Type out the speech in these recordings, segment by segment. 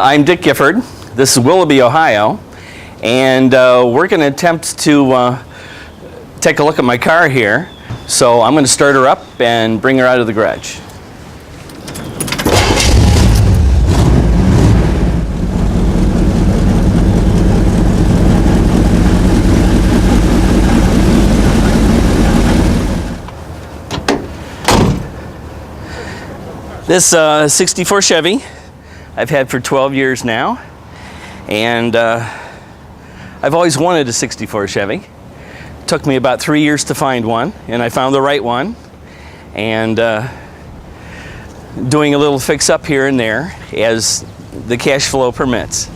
I'm Dick Gifford. This is Willoughby, Ohio, and we're going to attempt to take a look at my car here. So I'm going to start her up and bring her out of the garage. This 64 Chevy I've had for 12 years now, and I've always wanted a 64 Chevy. It took me about 3 years to find one, and I found the right one, and doing a little fix up here and there as the cash flow permits.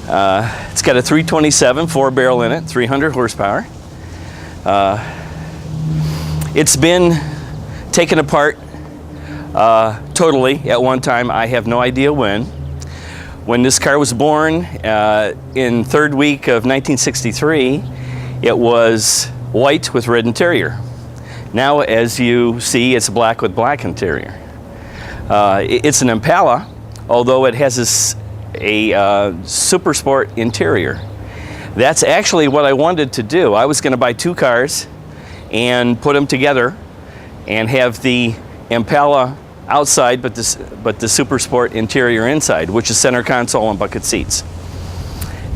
It's got a 327 4-barrel in it, 300 horsepower. It's been taken apart totally at one time. I have no idea when. When this car was born in third week of 1963, it was white with red interior. Now, as you see, it's black with black interior. It's an Impala, although it has a super sport interior. That's actually what I wanted to do. I was going to buy two cars and put them together and have the Impala outside, but the super sport interior inside, which is center console and bucket seats.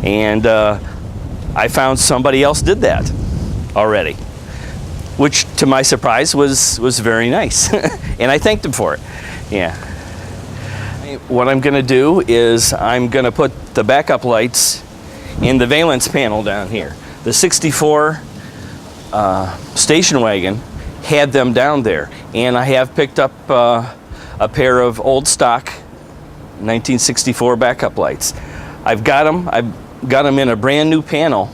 And I found somebody else did that already, which to my surprise was very nice. And I thanked them for it. Yeah. What I'm going to do is I'm going to put the backup lights in the valence panel down here. The 64 station wagon had them down there, and I have picked up a pair of old stock 1964 backup lights. I've got them in a brand new panel,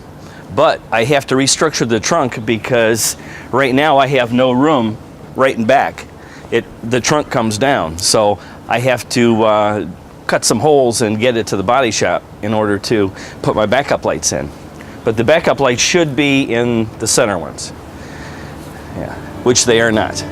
but I have to restructure the trunk because right now I have no room right in back. The trunk comes down, so I have to cut some holes and get it to the body shop in order to put my backup lights in. But the backup lights should be in the center ones, yeah, which they are not.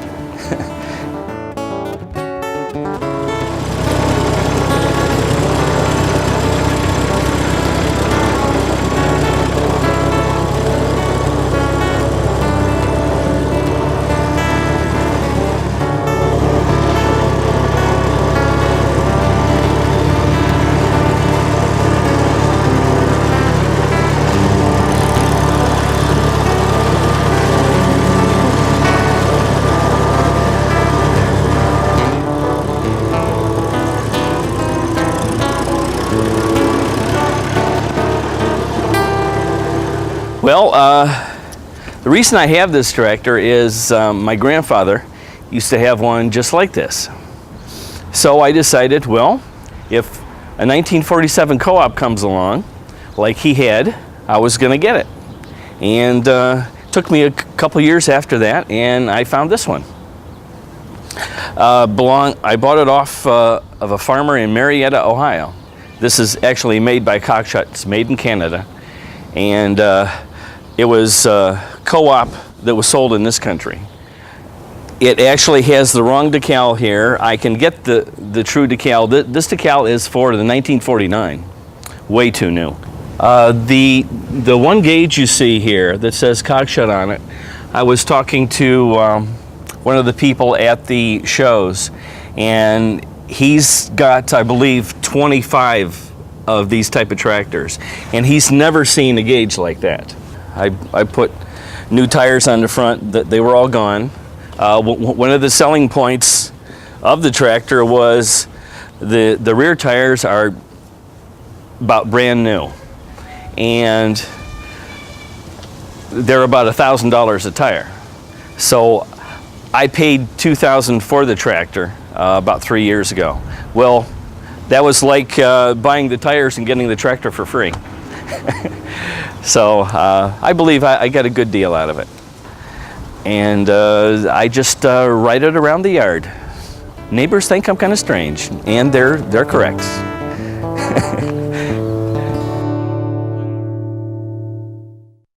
Well, the reason I have this tractor is my grandfather used to have one just like this. So I decided, well, if a 1947 co-op comes along, like he had, I was going to get it. And it took me a couple years after that, and I found this one. I bought it off of a farmer in Marietta, Ohio. This is actually made by Cockshut. It's made in Canada. And it was co-op that was sold in this country. It actually has the wrong decal here. I can get the true decal. This decal is for the 1949. Way too new. The one gauge you see here that says Cockshut on it, I was talking to one of the people at the shows, and he's got, I believe, 25 of these type of tractors, and he's never seen a gauge like that. I put new tires on the front, they were all gone. One of the selling points of the tractor was the rear tires are about brand new, and they're about $1,000 a tire. So I paid $2,000 for the tractor about 3 years ago. Well, that was like buying the tires and getting the tractor for free. So I believe I got a good deal out of it. And I just ride it around the yard. Neighbors think I'm kind of strange, and they're correct.